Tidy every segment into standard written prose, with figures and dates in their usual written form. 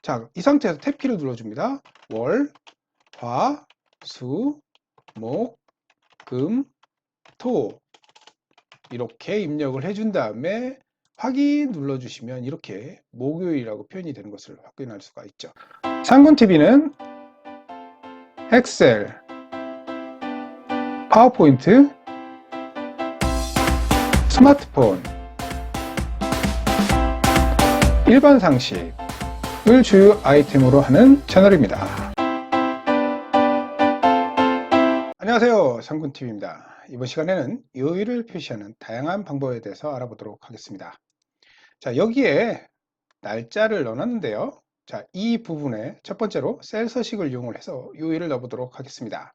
자, 이 상태에서 탭키를 눌러줍니다. 월, 화, 수, 목, 금, 토 이렇게 입력을 해준 다음에 확인 눌러주시면 이렇게 목요일이라고 표현이 되는 것을 확인할 수가 있죠. 상권 TV는 엑셀, 파워포인트, 스마트폰, 일반 상식을 주요 아이템으로 하는 채널입니다. 안녕하세요, 상군TV입니다. 이번 시간에는 요일을 표시하는 다양한 방법에 대해서 알아보도록 하겠습니다. 자, 여기에 날짜를 넣어놨는데요. 자, 이 부분에 첫 번째로 셀 서식을 이용을 해서 요일을 넣어보도록 하겠습니다.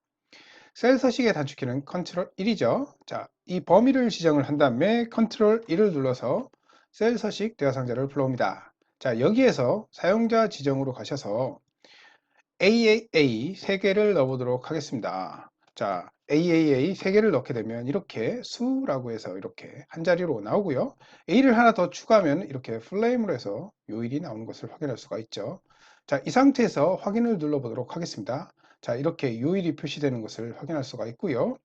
셀 서식의 단축키는 컨트롤 1이죠. 자, 이 범위를 지정을 한 다음에 컨트롤 1을 눌러서 셀 서식 대화상자를 불러옵니다. 자, 여기에서 사용자 지정으로 가셔서 AAA 3개를 넣어보도록 하겠습니다. 자, AAA 3개를 넣게 되면 이렇게 수라고 해서 이렇게 한 자리로 나오고요. A를 하나 더 추가하면 이렇게 플레임으로 해서 요일이 나오는 것을 확인할 수가 있죠. 자, 이 상태에서 확인을 눌러보도록 하겠습니다. 자, 이렇게 요일이 표시되는 것을 확인할 수가 있고요.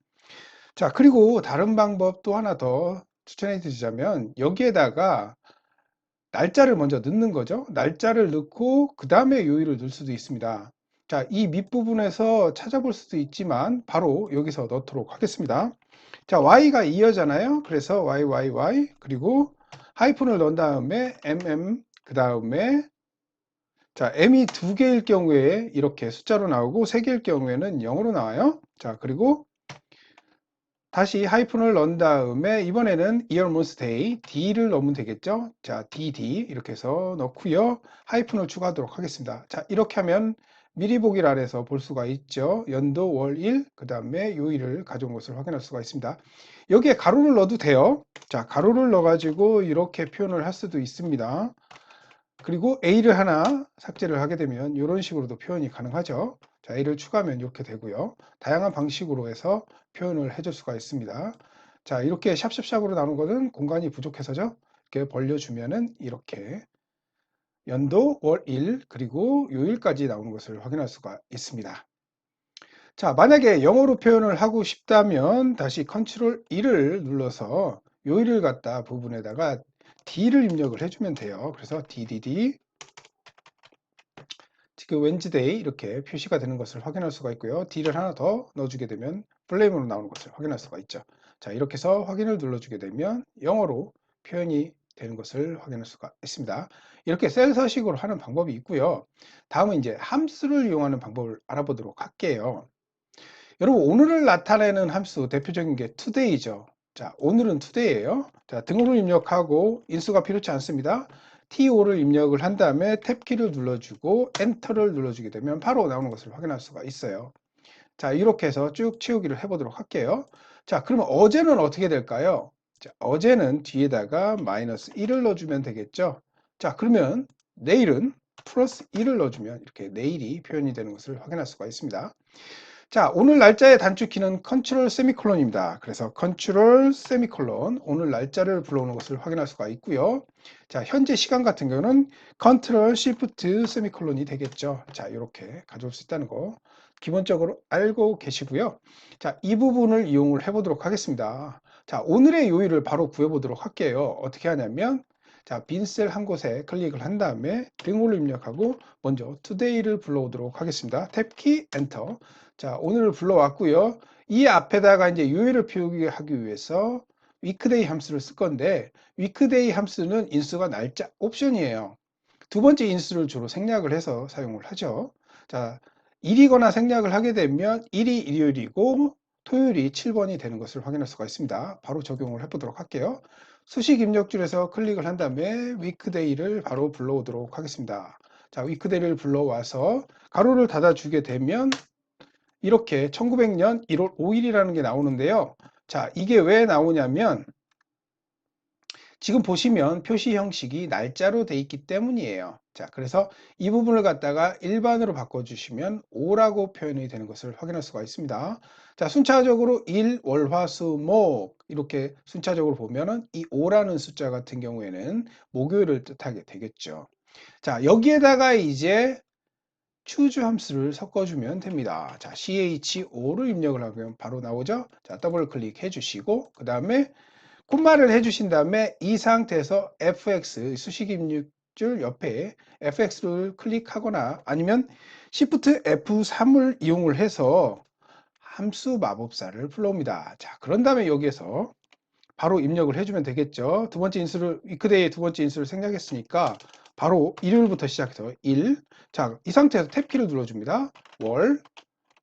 자, 그리고 다른 방법 또 하나 더 추천해 드리자면 여기에다가 날짜를 먼저 넣는 거죠. 날짜를 넣고 그 다음에 요일을 넣을 수도 있습니다. 자, 이 밑부분에서 찾아볼 수도 있지만 바로 여기서 넣도록 하겠습니다. 자, Y가 2여잖아요. 그래서 Y 그리고 하이픈을 넣은 다음에 MM 그 다음에 자, M이 2개일 경우에 이렇게 숫자로 나오고 3개일 경우에는 0으로 나와요. 자, 그리고 다시 하이픈을 넣은 다음에 이번에는 year, month, day D를 넣으면 되겠죠. 자, DD 이렇게 해서 넣고요. 하이픈을 추가하도록 하겠습니다. 자, 이렇게 하면 미리 보기를 아래서 볼 수가 있죠. 연도, 월, 일, 그 다음에 요일을 가져온 것을 확인할 수가 있습니다. 여기에 가로를 넣어도 돼요. 자, 가로를 넣어가지고 이렇게 표현을 할 수도 있습니다. 그리고 A를 하나 삭제를 하게 되면 이런 식으로도 표현이 가능하죠. 자, A를 추가하면 이렇게 되고요. 다양한 방식으로 해서 표현을 해줄 수가 있습니다. 자, 이렇게 샵샵샵으로 나눈 것은 공간이 부족해서죠. 이렇게 벌려주면은 이렇게 연도, 월, 일, 그리고 요일까지 나오는 것을 확인할 수가 있습니다. 자, 만약에 영어로 표현을 하고 싶다면 다시 컨트롤 1을 눌러서 요일을 갖다 부분에다가 D를 입력을 해주면 돼요. 그래서 DDD 지금 웬즈데이 이렇게 표시가 되는 것을 확인할 수가 있고요. D를 하나 더 넣어주게 되면 플레임으로 나오는 것을 확인할 수가 있죠. 자, 이렇게 해서 확인을 눌러주게 되면 영어로 표현이 되는 것을 확인할 수가 있습니다. 이렇게 셀 서식으로 하는 방법이 있고요. 다음은 이제 함수를 이용하는 방법을 알아보도록 할게요. 여러분, 오늘을 나타내는 함수 대표적인 게 today죠. 자, 오늘은 today예요. 자, 등호를 입력하고 인수가 필요치 않습니다. TO를 입력을 한 다음에 탭키를 눌러주고 엔터를 눌러주게 되면 바로 나오는 것을 확인할 수가 있어요. 자, 이렇게 해서 쭉 채우기를 해보도록 할게요. 자, 그러면 어제는 어떻게 될까요? 자, 어제는 뒤에다가 마이너스 1을 넣어주면 되겠죠. 자, 그러면 내일은 플러스 1을 넣어주면 이렇게 내일이 표현이 되는 것을 확인할 수가 있습니다. 자, 오늘 날짜의 단축키는 컨트롤 세미콜론입니다. 그래서 컨트롤 세미콜론 오늘 날짜를 불러오는 것을 확인할 수가 있고요. 자, 현재 시간 같은 경우는 컨트롤 시프트 세미콜론이 되겠죠. 자, 이렇게 가져올 수 있다는 거 기본적으로 알고 계시고요. 자, 이 부분을 이용을 해보도록 하겠습니다. 자, 오늘의 요일을 바로 구해보도록 할게요. 어떻게 하냐면 자, 빈 셀 한 곳에 클릭을 한 다음에 등호를 입력하고 먼저 today를 불러오도록 하겠습니다. 탭키 엔터. 자, 오늘을 불러왔고요. 이 앞에다가 이제 요일을 표기하기 위해서 weekday 함수를 쓸 건데 weekday 함수는 인수가 날짜 옵션이에요. 두 번째 인수를 주로 생략을 해서 사용을 하죠. 자, 일이거나 생략을 하게 되면 일이 일요일이고 토요일이 7번이 되는 것을 확인할 수가 있습니다. 바로 적용을 해보도록 할게요. 수식 입력줄에서 클릭을 한 다음에 weekday를 바로 불러오도록 하겠습니다. 자, weekday를 불러와서 가로를 닫아주게 되면 이렇게 1900년 1월 5일이라는 게 나오는데요. 자, 이게 왜 나오냐면 지금 보시면 표시 형식이 날짜로 돼 있기 때문이에요. 자, 그래서 이 부분을 갖다가 일반으로 바꿔주시면 5라고 표현이 되는 것을 확인할 수가 있습니다. 자, 순차적으로 일, 월, 화, 수, 목 이렇게 순차적으로 보면은 이 5라는 숫자 같은 경우에는 목요일을 뜻하게 되겠죠. 자, 여기에다가 이제 choose 함수를 섞어주면 됩니다. 자, cho를 입력을 하면 바로 나오죠. 자, 더블 클릭해 주시고 그 다음에 콤마를 해주신 다음에 이 상태에서 fx 수식 입력줄 옆에 fx를 클릭하거나 아니면 Shift F3을 이용을 해서 함수 마법사를 불러옵니다. 자, 그런 다음에 여기에서 바로 입력을 해주면 되겠죠. 두 번째 인수를, 위크데이의 두 번째 인수를 생략했으니까 바로 일요일부터 시작해서 1. 자, 이 상태에서 탭키를 눌러줍니다. 월,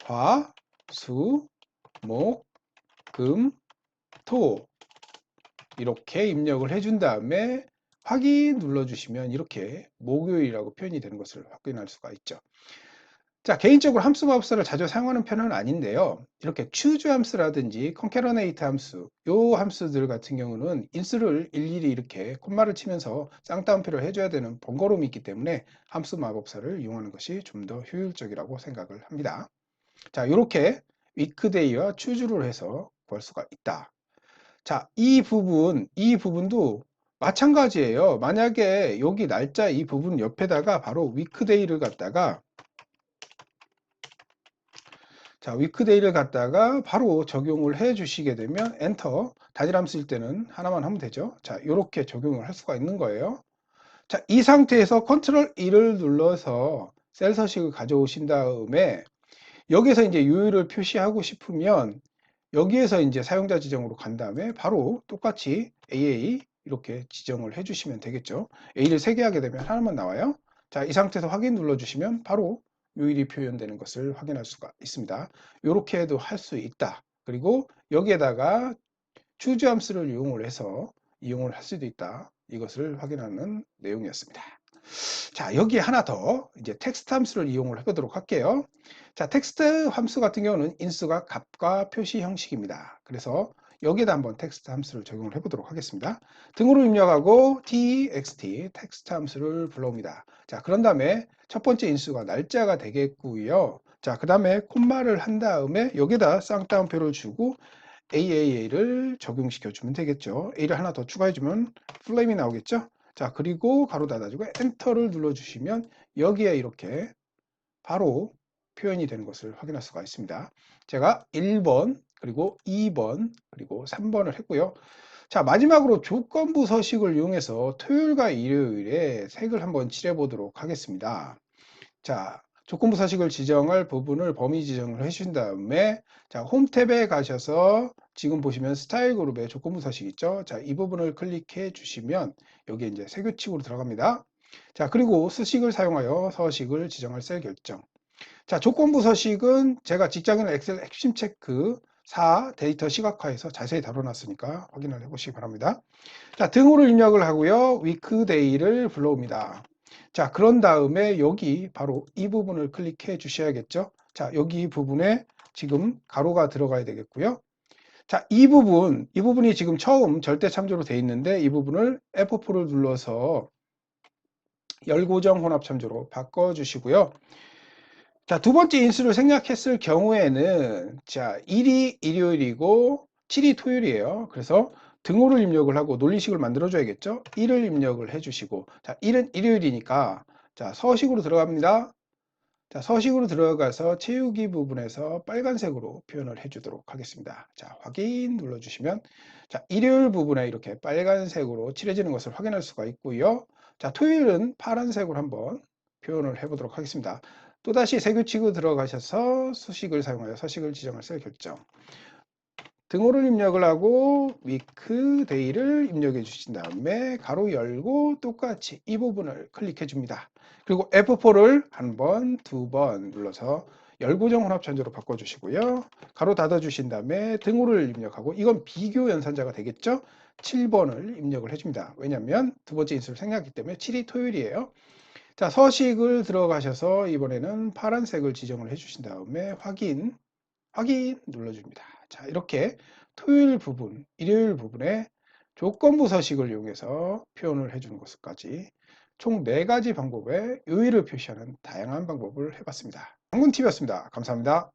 화, 수, 목, 금, 토. 이렇게 입력을 해준 다음에 확인 눌러주시면 이렇게 목요일이라고 표현이 되는 것을 확인할 수가 있죠. 자, 개인적으로 함수 마법사를 자주 사용하는 편은 아닌데요. 이렇게 choose 함수라든지 concatenate 함수, 요 함수들 같은 경우는 인수를 일일이 이렇게 콤마를 치면서 쌍따옴표를 해줘야 되는 번거로움이 있기 때문에 함수 마법사를 이용하는 것이 좀 더 효율적이라고 생각을 합니다. 자, 이렇게 weekday와 choose를 해서 구할 수가 있다. 자, 이 부분도 마찬가지예요. 만약에 여기 날짜 이 부분 옆에다가 바로 weekday를 갖다가 자, 위크데이를 갖다가 바로 적용을 해 주시게 되면 엔터, 단일함 쓸 때는 하나만 하면 되죠. 자, 이렇게 적용을 할 수가 있는 거예요. 자, 이 상태에서 컨트롤 1을 눌러서 셀 서식을 가져오신 다음에 여기서 이제 요일을 표시하고 싶으면 여기에서 이제 사용자 지정으로 간 다음에 바로 똑같이 AA 이렇게 지정을 해 주시면 되겠죠. A를 3개 하게 되면 하나만 나와요. 자, 이 상태에서 확인 눌러 주시면 바로 요일이 표현되는 것을 확인할 수가 있습니다. 이렇게 해도 할 수 있다. 그리고 여기에다가 choose 함수를 이용을 할 수도 있다. 이것을 확인하는 내용이었습니다. 자, 여기에 하나 더 이제 텍스트 함수를 이용을 해보도록 할게요. 자, 텍스트 함수 같은 경우는 인수가 값과 표시 형식입니다. 그래서 여기에다 한번 텍스트 함수를 적용을 해보도록 하겠습니다. 등으로 입력하고 txt 텍스트 함수를 불러옵니다. 자, 그런 다음에 첫 번째 인수가 날짜가 되겠고요. 자, 그 다음에 콤마를 한 다음에 여기에다 쌍따옴표를 주고 AAA를 적용시켜 주면 되겠죠. A를 하나 더 추가해 주면 플레임이 나오겠죠. 자, 그리고 가로 닫아주고 엔터를 눌러주시면 여기에 이렇게 바로 표현이 되는 것을 확인할 수가 있습니다. 제가 1번, 그리고 2번, 그리고 3번을 했고요. 자, 마지막으로 조건부 서식을 이용해서 토요일과 일요일에 색을 한번 칠해 보도록 하겠습니다. 자, 조건부 서식을 지정할 부분을 범위 지정을 해주신 다음에 자, 홈 탭에 가셔서 지금 보시면 스타일 그룹에 조건부 서식 있죠. 자, 이 부분을 클릭해 주시면 여기에 이제 새 규칙으로 들어갑니다. 자, 그리고 수식을 사용하여 서식을 지정할 셀 결정. 자, 조건부 서식은 제가 직장인 엑셀 핵심 체크 4 데이터 시각화에서 자세히 다뤄놨으니까 확인을 해보시기 바랍니다. 자, 등호를 입력을 하고요. weekday를 불러옵니다. 자, 그런 다음에 여기 바로 이 부분을 클릭해 주셔야겠죠. 자, 여기 부분에 지금 가로가 들어가야 되겠고요. 자, 이 부분이 지금 처음 절대 참조로 되어 있는데 이 부분을 F4를 눌러서 열고정 혼합 참조로 바꿔 주시고요. 자, 두 번째 인수를 생략했을 경우에는 자, 1이 일요일이고 7이 토요일이에요. 그래서 등호를 입력을 하고 논리식을 만들어 줘야겠죠. 1을 입력을 해 주시고 자, 1은 일요일이니까 자, 서식으로 들어갑니다. 자, 서식으로 들어가서 채우기 부분에서 빨간색으로 표현을 해 주도록 하겠습니다. 자, 확인 눌러 주시면 자, 일요일 부분에 이렇게 빨간색으로 칠해지는 것을 확인할 수가 있고요. 자, 토요일은 파란색으로 한번 표현을 해 보도록 하겠습니다. 또다시 새 규칙으로 들어가셔서 수식을 사용하여 서식을 지정할 셀 결정. 등호를 입력을 하고 weekday를 입력해 주신 다음에 가로 열고 똑같이 이 부분을 클릭해 줍니다. 그리고 F4를 한 번, 두 번 눌러서 열고정 혼합 참조로 바꿔 주시고요. 가로 닫아 주신 다음에 등호를 입력하고 이건 비교 연산자가 되겠죠? 7번을 입력을 해 줍니다. 왜냐하면 두 번째 인수를 생략했기 때문에 7이 토요일이에요. 자, 서식을 들어가셔서 이번에는 파란색을 지정을 해 주신 다음에 확인 눌러줍니다. 자, 이렇게 토요일 부분, 일요일 부분에 조건부 서식을 이용해서 표현을 해주는 것까지 총 4가지 방법의 요일을 표시하는 다양한 방법을 해봤습니다. 장군TV였습니다. 감사합니다.